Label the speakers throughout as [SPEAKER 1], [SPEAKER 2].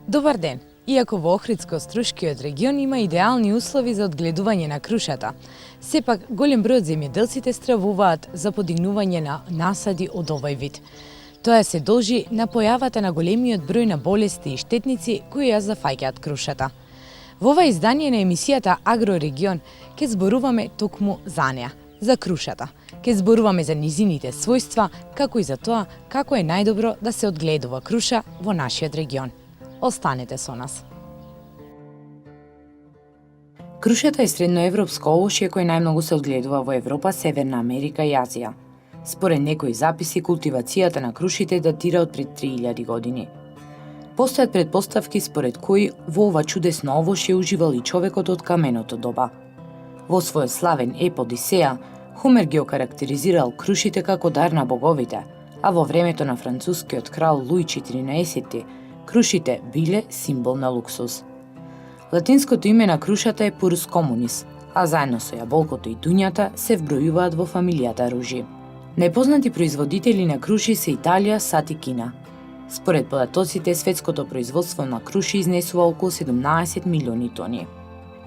[SPEAKER 1] Добар ден! Иако во Охридско-Струшкиот регион има идеални услови за одгледување на крушата, сепак голем број од земјоделците стравуваат за подигнување на насади од овој вид. Тоа се должи на појавата на големиот број на болести и штетници кои ја зафаќаат крушата. Во ова издание на емисијата Агрорегион ќе зборуваме токму за неа, за крушата. Ќе зборуваме за низините својства, како и за тоа како е најдобро да се одгледува круша во нашиот регион. Останете со нас. Крушата е средноевропско овошје кое најмногу се одгледува во Европа, Северна Америка и Азија. Според некои записи, култивацијата на крушите датира од пред 3000 години. Постојат претпоставки според кои во ова чудесно овошје уживал и човекот од каменото доба. Во својот славен еп Одисеја, Хомер ги окарактеризирал крушите како дар на боговите, а во времето на францускиот крал Луј XIV крушите биле символ на луксус. Латинското име на крушата е Purus communis, а заедно со јаболкото и туњата се вбројуваат во фамилијата ружи. Најпознати производители на круши се Италија, САД и Кина. Според податоците, светското производство на круши изнесува околу 17 милиони тони.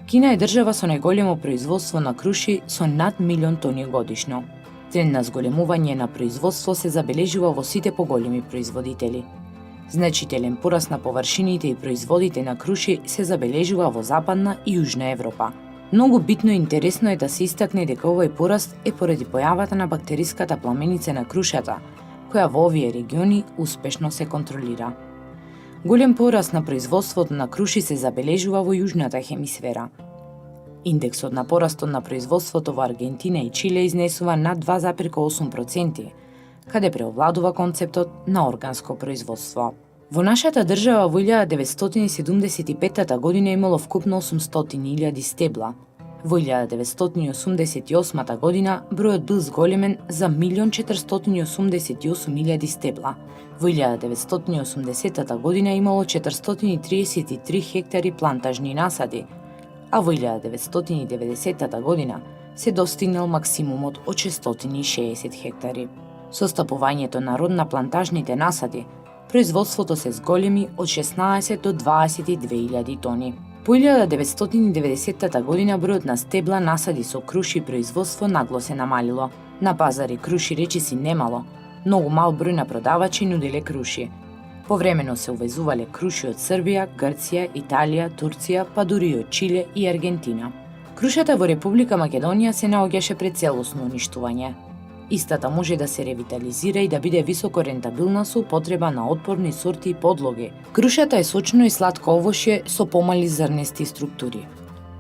[SPEAKER 1] Кина е држава со најголемо производство на круши со над 1 милион тони годишно. Тренд на зголемување на производство се забележува во сите поголеми производители. Значителен пораст на површините и производите на круши се забележува во Западна и Јужна Европа. Многу битно и интересно е да се истакне дека овој пораст е поради појавата на бактериската пламеница на крушата, која во овие региони успешно се контролира. Голем пораст на производството на круши се забележува во Јужната хемисфера. Индексот на порастот на производството во Аргентина и Чиле изнесува над 2,8%, каде преовладува концептот на органско производство. Во нашата држава во 1975 година имало вкупно 800.000 стебла. Во 1988 година бројот бил зголемен за 1.488.000 стебла. Во 1980 година имало 433 хектари плантажни насади, а во 1990 година се достигнал максимумот од 660 хектари. Со стапувањето на род на плантажните насади, производството се зголеми од 16 до 22.000 тони. По 1990 година бројот на стебла, насади со круши и производство нагло се намалило. На пазари круши речиси немало, многу мал број на продавачи нуделе круши. Повремено се увезувале круши од Србија, Грција, Италија, Турција, па дури и од Чиле и Аргентина. Крушата во Република Македонија се наоѓаше пред целосно уништување. Истата може да се ревитализира и да биде високо рентабилна со употреба на отпорни сорти и подлоги. Крушата е сочно и сладко овошје со помали зрнести структури.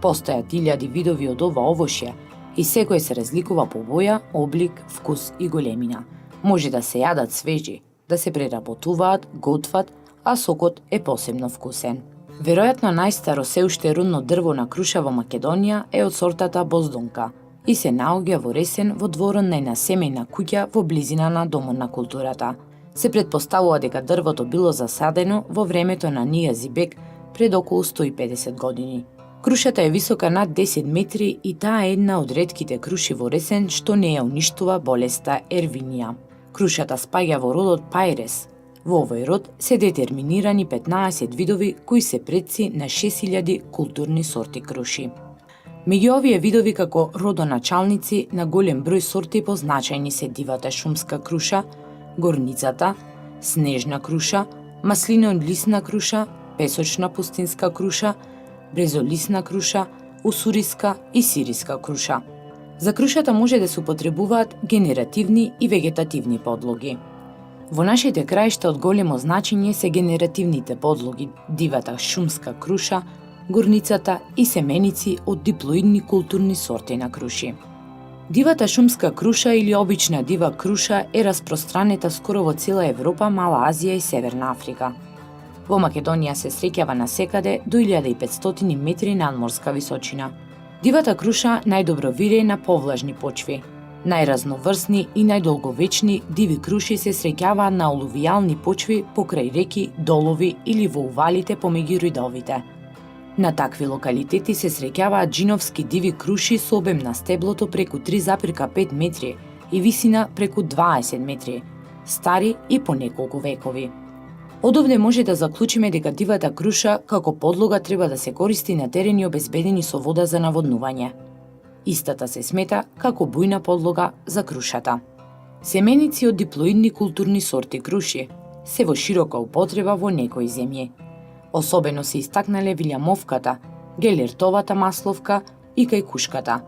[SPEAKER 1] Постојат илјади видови од ова овошје и секој се разликува по боја, облик, вкус и големина. Може да се јадат свежи, да се преработуваат, готват, а сокот е посебно вкусен. Веројатно најстаро се уште родно дрво на круша во Македонија е од сортата Боздонка и се наоѓа во Ресен во дворот на една семејна куќа во близина на Домот на културата. Се претпоставува дека дрвото било засадено во времето на Нијази Бек пред околу 150 години. Крушата е висока над 10 метри и таа е една од ретките круши во Ресен што не ја уништува болеста ервинија. Крушата спаѓа во родот Пайрес. Во овој род се детерминирани 15 видови кои се предци на 6000 културни сорти круши. Меѓу овие видови како родоначалници на голем број сорти позначајни се дивата шумска круша, горницата, снежна круша, маслинолисна круша, песочна пустинска круша, брезолисна круша, усуриска и сириска круша. За крушата може да се употребуваат генеративни и вегетативни подлоги. Во нашите краишта од големо значење се генеративните подлоги, дивата шумска круша, горницата и семеници од диплоидни културни сорти на круши. Дивата шумска круша или обична дива круша е распространета скоро во цела Европа, Мала Азија и Северна Африка. Во Македонија се среќава насекаде до 1500 метри надморска височина. Дивата круша најдобро вирее на повлажни почви. Најразноврсни и најдолговечни диви круши се среќаваат на алувијални почви покрај реки, долови или во увалите помеѓу ридовите. На такви локалитети се среќаваат джиновски диви круши со обем на стеблото преку 3,5 метри и висина преку 20 метри, стари и по неколку векови. Од овде може да заклучиме дека дивата круша како подлога треба да се користи на терени обезбедени со вода за наводнување. Истата се смета како бујна подлога за крушата. Семеници од диплоидни културни сорти круши се во широка употреба во некои земји. Особено се истакнале вилјамовката, гелертовата масловка и кајкушката.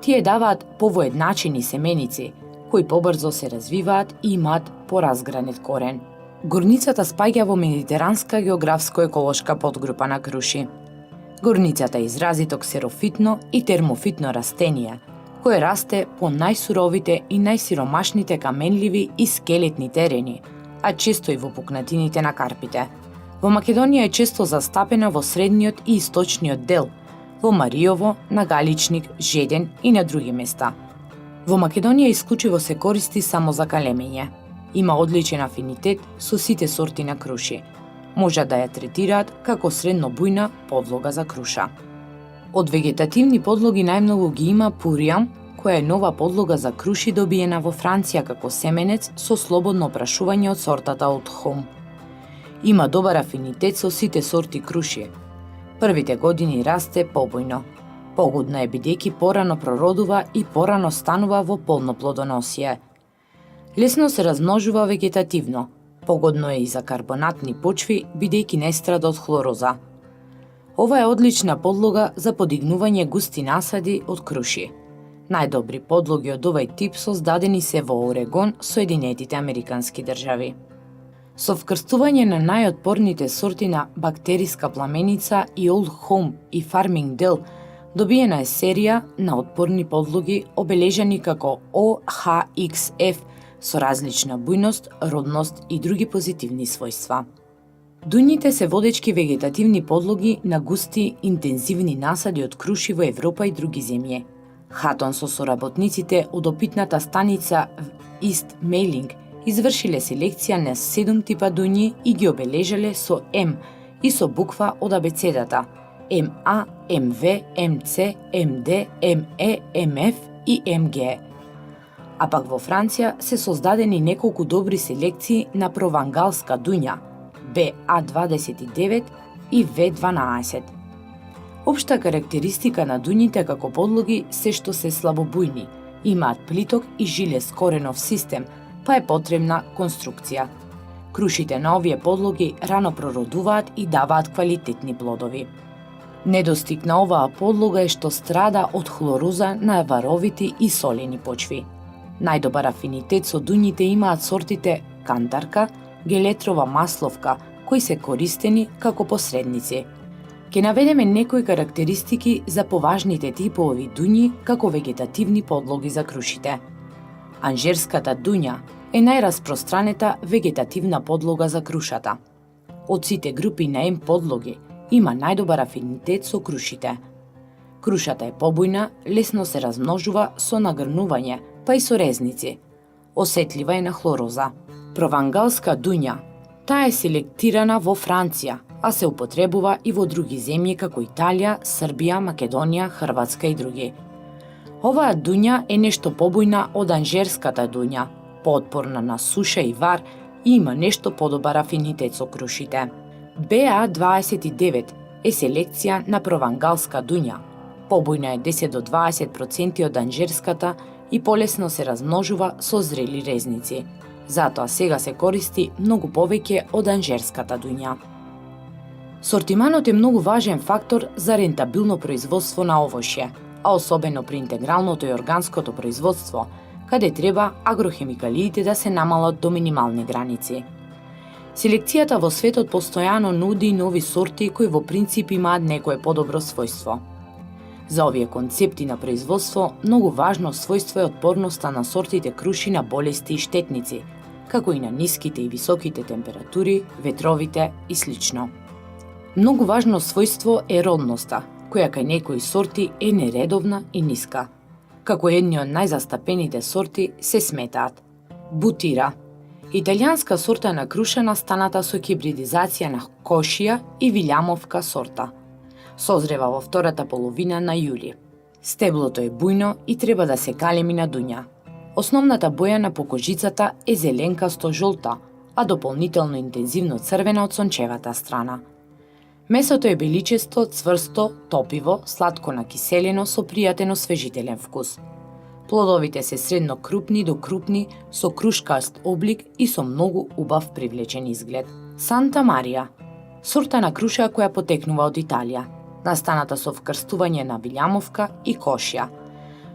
[SPEAKER 1] Тие даваат повоедначени семеници, кои побрзо се развиваат и имаат поразгранет корен. Горницата спаѓа во медитеранска географско-еколошка подгрупа на круши. Горницата е изразито ксерофитно и термофитно растение, кое расте по најсуровите и најсиромашните каменливи и скелетни терени, а често и во пукнатините на Карпите. Во Македонија е често застапена во средниот и источниот дел, во Мариово, на Галичник, Жеден и на други места. Во Македонија исклучиво се користи само за калемење. Има одличен афинитет со сите сорти на круши. Можат да ја третираат како средно бујна подлога за круша. Од вегетативни подлоги најмногу ги има пуријам, која е нова подлога за круши добиена во Франција како семенец со слободно опрашување од сортата од Хом. Има добар афинитет со сите сорти круши. Првите години расте побојно. Погодна е бидејќи порано прородува и порано станува во полно плодоносие. Лесно се размножува вегетативно. Погодно е и за карбонатни почви, бидејќи не страда од хлороза. Ова е одлична подлога за подигнување густи насади од круши. Најдобри подлоги од овај тип создадени се во Орегон, Соединетите Американски држави. Со вкрстување на најотпорните сорти на бактериска пламеница и Old Home и Farmingdale, добиена е серија на отпорни подлоги обележани како OHXF со различна бујност, родност и други позитивни својства. Дуњите се водечки вегетативни подлоги на густи, интензивни насади од круши во Европа и други земји. Хатон со соработниците од опитната станица East Mailing извршиле селекција на 7 типа дуњи и ги обележале со М и со буква од абецедата МА, МВ, МЦ, МД, МЕ, МФ и МГ. А пак во Франција се создадени неколку добри селекции на провангалска дуња BA29 и V12. Обшта карактеристика на дуњите како подлоги се што се слабобујни, имаат плиток и жилест коренов систем, па е потребна конструкција. Крушите на овие подлоги рано прородуваат и даваат квалитетни плодови. Недостиг на оваа подлога е што страда од хлороза на варовити и солени почви. Најдобар афинитет со дуњите имаат сортите кантарка, гелетрова масловка, кои се користени како посредници. Ке наведеме некои карактеристики за поважните типови дуњи како вегетативни подлоги за крушите. Анжерската дуња е најраспространета вегетативна подлога за крушата. Од сите групи на М подлоги има најдобар афинитет со крушите. Крушата е побојна, лесно се размножува со нагрнување, па и со резници. Осетлива е на хлороза. Провангалска дуња. Таа е селектирана во Франција, а се употребува и во други земји како Италија, Србија, Македонија, Хрватска и други. Оваа дуња е нешто побојна од анжерската дуња, поотпорна на суша и вар и има нешто подобар афинитет со крушите. BA29 е селекција на провангалска дуња. Побојна е 10 до 20% од анжерската и полесно се размножува со зрели резници. Затоа сега се користи многу повеќе од анжерската дуња. Сортиманот е многу важен фактор за рентабилно производство на овошје, а особено при интегралното и органското производство, каде треба агрохемикалиите да се намалат до минимални граници. Селекцијата во светот постојано нуди нови сорти кои во принцип имаат некое подобро својство. За овие концепти на производство многу важно својство е отпорноста на сортите круши на болести и штетници, како и на ниските и високите температури, ветровите и слично. Многу важно својство е родноста, која кај некои сорти е нередовна и ниска. Како едни од најзастапените сорти се сметаат Бутира, италијанска сорта на круша настаната со хибридизација на кошија и вилјамовка сорта. Созрева во втората половина на јули. Стеблото е бујно и треба да се калеми на дуња. Основната боја на покожицата е зеленкасто-жолта, а дополнително интензивно црвена од сончевата страна. Месото е беличесто, цврсто, топиво, сладко накиселено со пријатен освежителен вкус. Плодовите се средно крупни до крупни, со крушкаст облик и со многу убав привлечен изглед. Санта Марија, сорта на круша која потекнува од Италија, настаната со вкрстување на вилјамовка и кошја.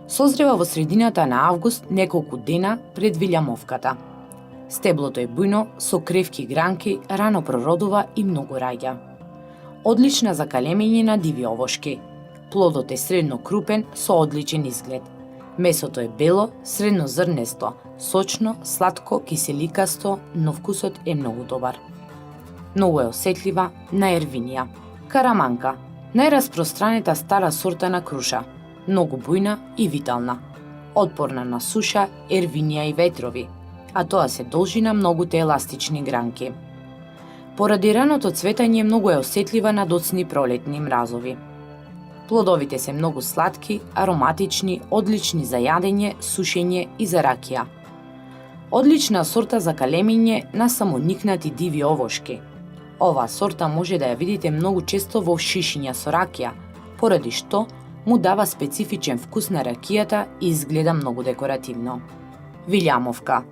[SPEAKER 1] Созрева во средината на август, неколку дена пред вилјамовката. Стеблото е бујно, со кревки гранки, рано прородува и многу раѓа. Одлична за калемење на диви овошки. Плодот е средно крупен со одличен изглед. Месото е бело, средно зрнесто, сочно, сладко, киселикасто, но вкусот е многу добар. Многу е осетлива на ервинија. Караманка, најраспространета стара сорта на круша, многу бујна и витална. Отпорна на суша, ервинија и ветрови, а тоа се должи на многуте еластични гранки. Поради раното цветање многу е осетлива на доцни пролетни мразови. Плодовите се многу сладки, ароматични, одлични за јадење, сушење и за ракија. Одлична сорта за калемење на самоникнати диви овошки. Оваа сорта може да ја видите многу често во шишиња со ракија, поради што му дава специфичен вкус на ракијата и изгледа многу декоративно. Вилјамовка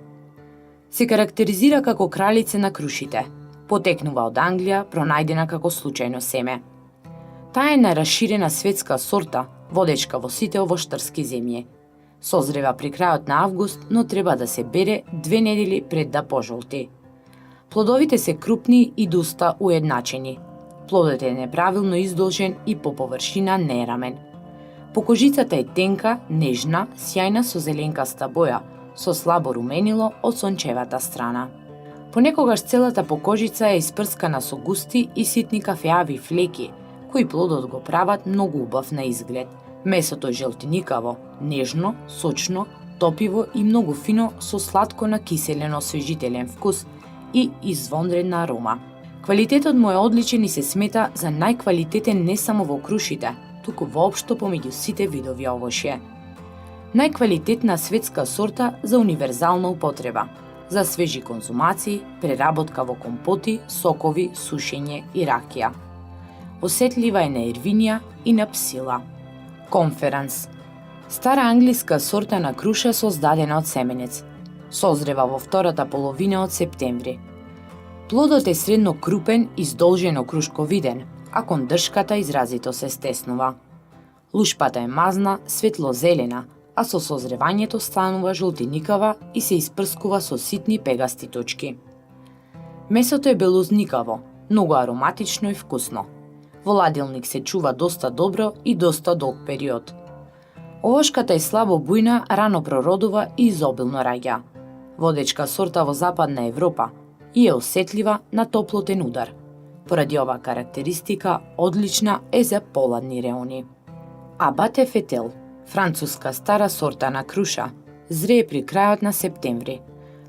[SPEAKER 1] се карактеризира како кралица на крушите. Потекнува од Англија, пронајдена како случајно семе. Таа е најраширена светска сорта, водечка во сите овоштарски земји. Созрева при крајот на август, но треба да се бере 2 недели пред да пожолти. Плодовите се крупни и доста уедначени. Плодот е неправилно издолжен и по површина нерамен. Покожицата е тенка, нежна, сјајна со зеленкаста боја, со слабо руменило од сончевата страна. Понекогаш целата покожица е испрскана со густи и ситни кафеави флеки, кои плодот го прават многу убав на изглед. Месото е желтиникаво, нежно, сочно, топиво и многу фино со сладко накиселен освежителен вкус и извонредна арома. Квалитетот му е одличен и се смета за најквалитетен не само во крушите, туку воопшто помеѓу сите видови овошје. Најквалитетна светска сорта за универзална употреба, за свежи конзумации, преработка во компоти, сокови, сушење и ракија. Осетлива е на ервинија и на псила. Конферанс, стара англиска сорта на круша создадена од семенец. Созрева во втората половина од септември. Плодот е средно крупен и издолжено крушковиден, а кон дршката изразито се стеснува. Лушпата е мазна, светло-зелена, а со созревањето станува жолтиникава и се испрскува со ситни пегасти точки. Месото е белозникаво, многу ароматично и вкусно. Во ладилник се чува доста добро и доста долг период. Овошката е слабо бујна, рано прородува и изобилно раѓа. Водечка сорта во Западна Европа и е осетлива на топлотен удар. Поради оваа карактеристика, одлична е за поладни реони. Абате фетел, француска стара сорта на круша, зрее при крајот на септември.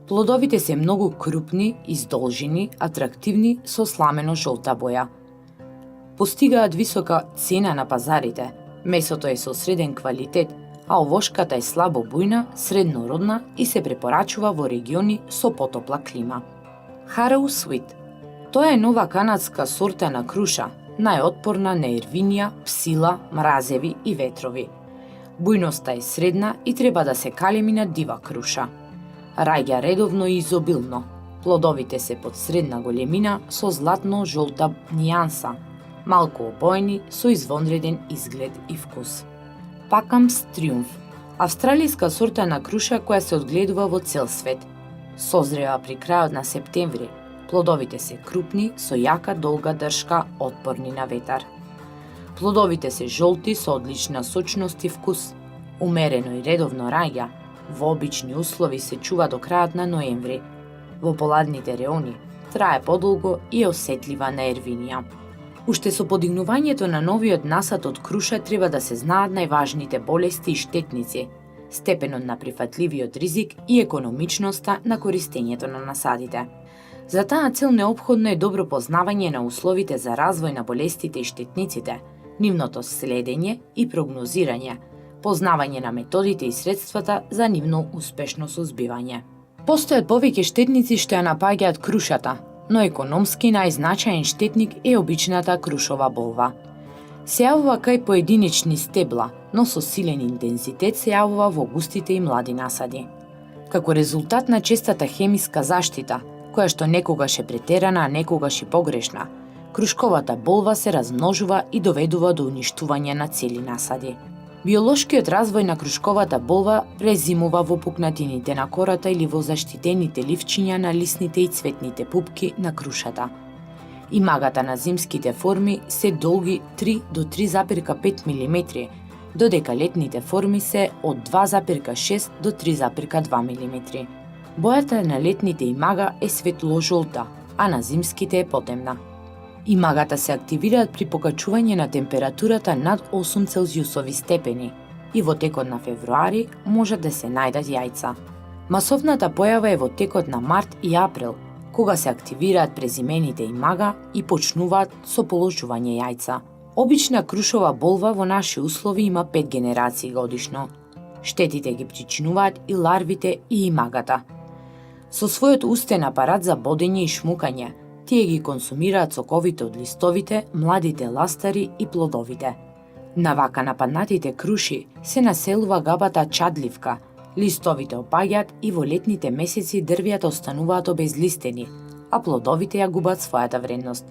[SPEAKER 1] Плодовите се многу крупни, издолжени, атрактивни со сламено жолта боја. Постигаат висока цена на пазарите. Месото е со среден квалитет, а овошката е слабо бујна, среднородна и се препорачува во региони со потопла клима. Harrow Sweet. Тоа е нова канадска сорта на круша, најотпорна на ервинија, псила, мразеви и ветрови. Бујноста е средна и треба да се калеми на дива круша. Раѓа редовно и изобилно. Плодовите се под средна големина со златно-жолта нијанса, малку обоени со извонреден изглед и вкус. Пакамс Триумф, австралиска сорта на круша која се одгледува во цел свет. Созрева при крајот на септември. Плодовите се крупни, со јака долга дршка, отпорни на ветар. Плодовите се жолти со одлична сочност и вкус. Умерено и редовно раѓа. Во обични услови се чува до крајот на ноември. Во поладните реони трае подолго и е осетлива на ервинија. Уште со подигнувањето на новиот насад од круша треба да се знаат најважните болести и штетници, степенот на прифатливиот ризик и економичноста на користењето на насадите. За таа цел неопходно е добро познавање на условите за развој на болестите и штетниците, нивното следење и прогнозирање, познавање на методите и средствата за нивно успешно сузбивање. Постојат повеќе штетници што ја напаѓаат крушата, но економски најзначаен штетник е обичната крушова болва. Се јавува кај поединечни стебла, но со силен интензитет се јавува во густите и млади насади. Како резултат на честата хемиска заштита, која што некогаш е претерана, а некогаш и погрешна, крушковата болва се размножува и доведува до уништување на цели насади. Биолошкиот развој на крушковата болва презимува во пукнатините на кората или во заштитените ливчиња на лисните и цветните пупки на крушата. Имагата на зимските форми се долги 3 до 3,5 мм, додека летните форми се од 2,6 до 3,2 мм. Бојата на летните имага е светло-жолта, а на зимските е потемна. Имагата се активираат при покачување на температурата над 8 целзиусови степени и во текот на февруари можат да се најдат јајца. Масовната појава е во текот на март и април, кога се активираат презимените имага и почнуваат со положување јајца. Обична крушова болва во наши услови има 5 генерации годишно. Штетите ги причинуваат и ларвите и имагата. Со својот устен апарат за бодење и шмукање, тие ги консумираат соковите од листовите, младите ластари и плодовите. На вака нападнатите круши се населува габата чадливка, листовите опаѓаат и во летните месеци дрвјата остануваат обезлистени, а плодовите ја губат својата вредност.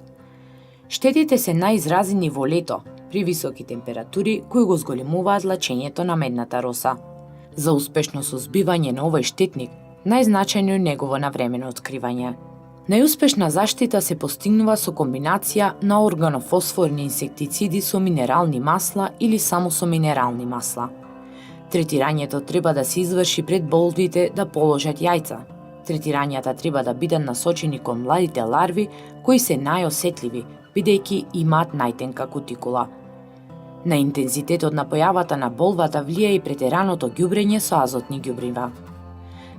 [SPEAKER 1] Штетите се најизразени во лето, при високи температури кои го зголемуваат лачењето на медната роса. За успешно сузбивање на овој штетник, најзначајно е негово навремено откривање. Најуспешна заштита се постигнува со комбинација на органофосфорни инсектициди со минерални масла или само со минерални масла. Третирањето треба да се изврши пред болвите да положат јајца. Третирањата треба да бидат насочени кон младите ларви кои се најосетливи, бидејќи имаат најтенка кутикула. На интензитетот на појавата на болвата влија и претераното ѓубрење со азотни ѓубрива.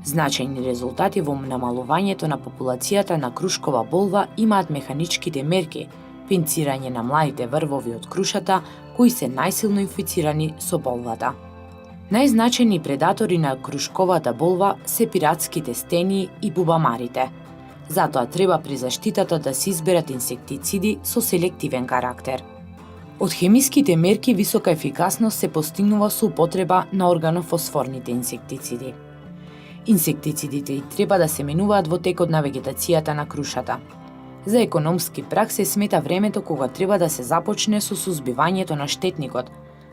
[SPEAKER 1] Значајни резултати во намалувањето на популацијата на крушкова болва имаат механичките мерки, пинцирање на младите врвови од крушата кои се најсилно инфицирани со болвата. Најзначајни предатори на крушковата болва се пиратските стени и бубамарите. Затоа треба при заштитата да се изберат инсектициди со селективен карактер. Од хемиските мерки висока ефикасност се постигнува со употреба на органофосфорните инсектициди. Инсектицидите и треба да се менуваат во текот на вегетацијата на крушата. За економски прак се смета времето кога треба да се започне со сузбивањето на штетникот,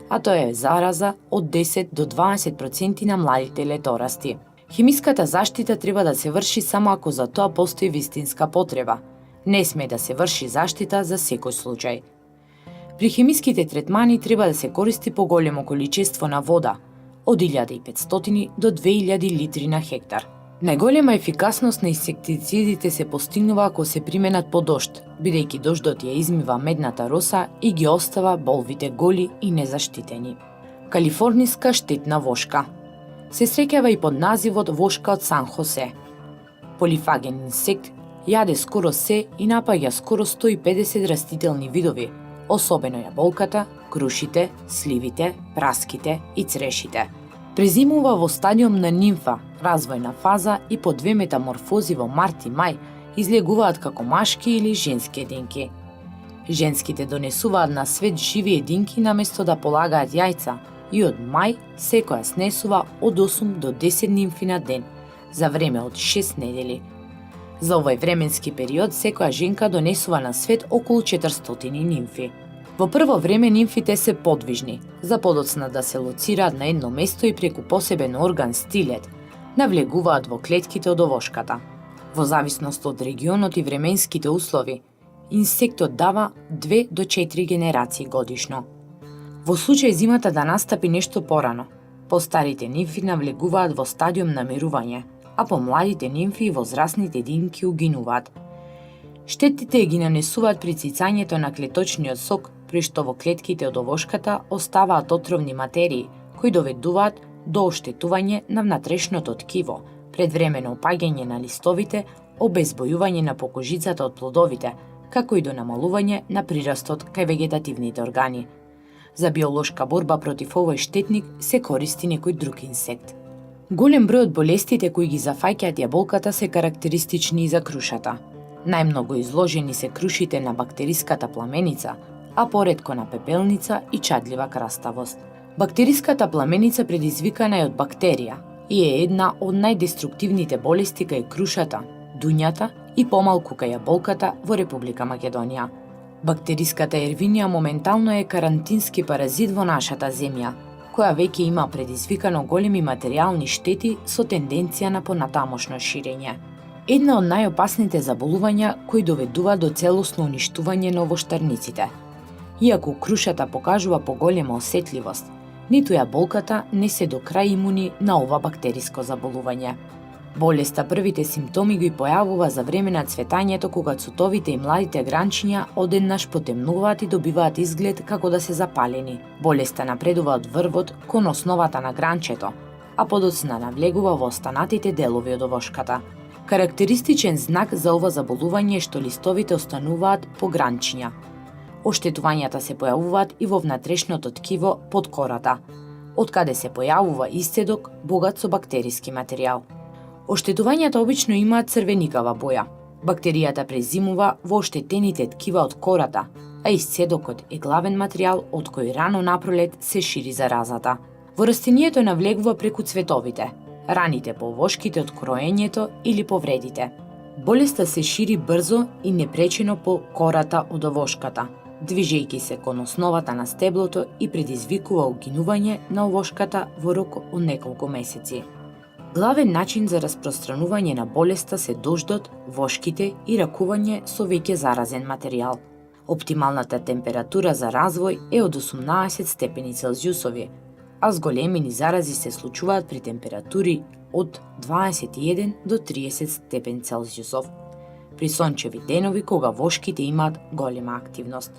[SPEAKER 1] а тоа е зараза од 10 до 20% на младите леторасти. Хемиската заштита треба да се врши само ако за тоа постои вистинска потреба. Не сме да се врши заштита за секој случај. При хемиските третмани треба да се користи поголемо количество на вода, од 1500 до 2000 литри на хектар. Најголема ефикасност на инсектицидите се постигнува ако се применат по дожд, бидејќи дождот ја измива медната роса и ги остава болвите голи и незаштитени. Калифорниска штетна вошка се среќава и под називот вошка од Сан Хосе. Полифаген инсект, јаде скоро се и напаѓа скоро 150 растителни видови, особено јаболката, крушите, сливите, праските и црешите. Презимува во стадиум на нимфа, развојна фаза и по 2 метаморфози во март и мај излегуваат како машки или женски единки. Женските донесуваат на свет живи единки наместо да полагаат јајца и од мај секоја снесува од 8 до 10 нимфи на ден, за време од 6 недели. За овој временски период секоја женка донесува на свет околу 400 нимфи. Во прво време нимфите се подвижни, за подоцна да се лоцираат на едно место и преку посебен орган стилет, навлегуваат во клетките од овошката. Во зависност од регионот и временските услови, инсектот дава 2 до 4 генерации годишно. Во случај зимата да настапи нешто порано, постарите нимфи навлегуваат во стадиум на мирување, а помладите нимфи и возрастните единки угинуваат. Штетите ги нанесуваат при цицањето на клеточниот сок, при што во клетките од овошката оставаат отровни материи, кои доведуваат до оштетување на внатрешното ткиво, предвремено опаѓање на листовите, обезбојување на покожицата од плодовите, како и до намалување на прирастот кај вегетативните органи. За биолошка борба против овој штетник се користи некој друг инсект. Голем број од болестите кои ги зафаќаат јаболката се карактеристични и за крушата. Најмногу изложени се крушите на бактериската пламеница, а поретко на пепелница и чадлива краставост. Бактериската пламеница предизвикана е од бактерија и е една од најдеструктивните болести кај крушата, дуњата и помалку кај јаболката во Република Македонија. Бактериската ервинија моментално е карантински паразит во нашата земја, која веќе има предизвикано големи материјални штети со тенденција на понатамошно ширење. Една од најопасните заболувања кои доведува до целосно уништување на овоштарниците. Иако крушата покажува поголема осетливост, ниту јаболката не се до крај имуни на ова бактериско заболување. Болеста првите симптоми ги појавува за време на цветањето кога цутовите и младите гранчиња одеднаш потемнуваат и добиваат изглед како да се запалени. Болеста напредува од врвот кон основата на гранчето, а подоцна навлегува во останатите делови од овошката. Карактеристичен знак за ова заболување е што листовите остануваат по гранчиња. Оштетувањата се појавуваат и во внатрешното ткиво под кората, од каде се појавува исцедок богат со бактериски материјал. Оштетувањата обично имаат црвеникава боја. Бактеријата презимува во оштетените ткива од кората, а исцедокот е главен материјал од кој рано напролет се шири заразата. Во растенијето навлегува преку цветовите, раните по овошките од кроењето или повредите. Болеста се шири брзо и непречено по кората од овошката, движејќи се кон основата на стеблото и предизвикува угинување на овошката во рок од неколку месеци. Главен начин за распространување на болеста се дождот, вошките и ракување со веќе заразен материјал. Оптималната температура за развој е од 18 степени Целзиусови, а зголемени зарази се случуваат при температури од 21 до 30 степени Целзиусов, при сончеви денови кога вошките имаат голема активност.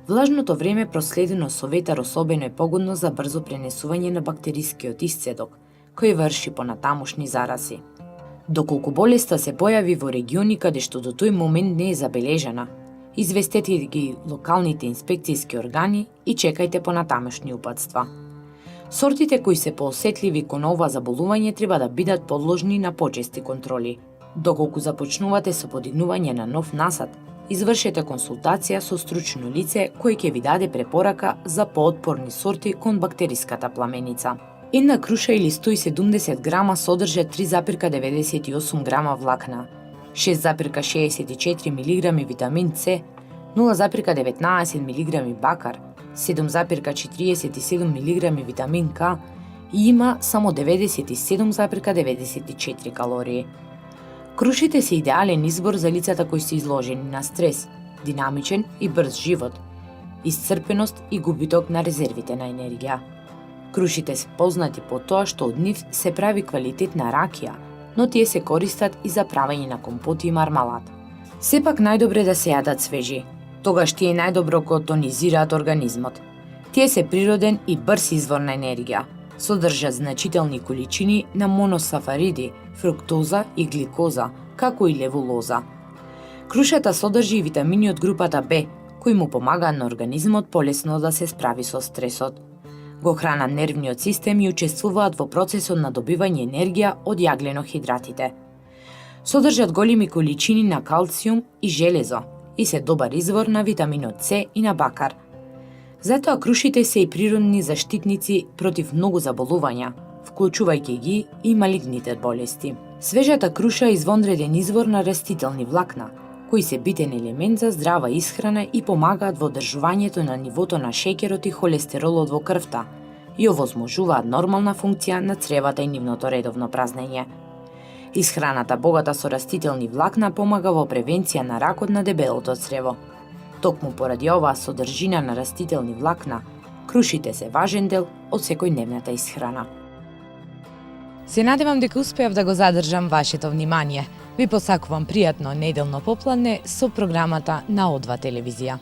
[SPEAKER 1] Влажното време проследено со ветар особено е погодно за брзо пренесување на бактерискиот исцедок, кој врши понатамошни зарази. Доколку болеста се појави во региони каде што до тој момент не е забележана, известете ги локалните инспекцијски органи и чекајте понатамошни упатства. Сортите кои се поосетливи кон ова заболување треба да бидат подложни на почести контроли. Доколку започнувате со подигнување на нов насад, извршете консултација со стручно лице кој ќе ви даде препорака за поотпорни сорти кон бактериската пламеница. Една круша или 170 грама содржа 3,98 грама влакна, 6,64 мг витамин С, 0,19 мг бакар, 7,47 мг витамин К и има само 97,94 калории. Крушите се идеален избор за лицата кои се изложени на стрес, динамичен и брз живот, исцрпеност и губиток на резервите на енергија. Крушите се познати по тоа што од нив се прави квалитетна ракија, но тие се користат и за правење на компоти и мармалад. Сепак најдобре да се јадат свежи, тогаш тие најдобро го тонизираат организмот. Тие се природен и брз извор на енергија, содржат значителни количини на моносафариди, фруктоза и гликоза, како и левулоза. Крушата содржи и витамини од групата Б, кои му помагаат на организмот полесно да се справи со стресот. Го храна нервниот систем и учествуваат во процесот на добивање енергија од јагленохидратите. Содржат големи количини на калциум и железо и се добар извор на витаминот С и на бакар. Затоа крушите се и природни заштитници против многу заболувања, вклучувајќи ги и малигните болести. Свежата круша е извонреден извор на растителни влакна, кои се битен елемент за здрава исхрана и помагаат во одржувањето на нивото на шеќерот и холестеролот во крвта и овозможуваат нормална функција на цревата и нивното редовно празнење. Исхраната богата со растителни влакна помага во превенција на ракот на дебелото црево. Токму поради оваа содржина на растителни влакна, крушите се важен дел од секојдневната исхрана.
[SPEAKER 2] Се надевам дека успеав да го задржам вашето внимание. Ви посакувам пријатно неделно попладне со програмата на О2 телевизија.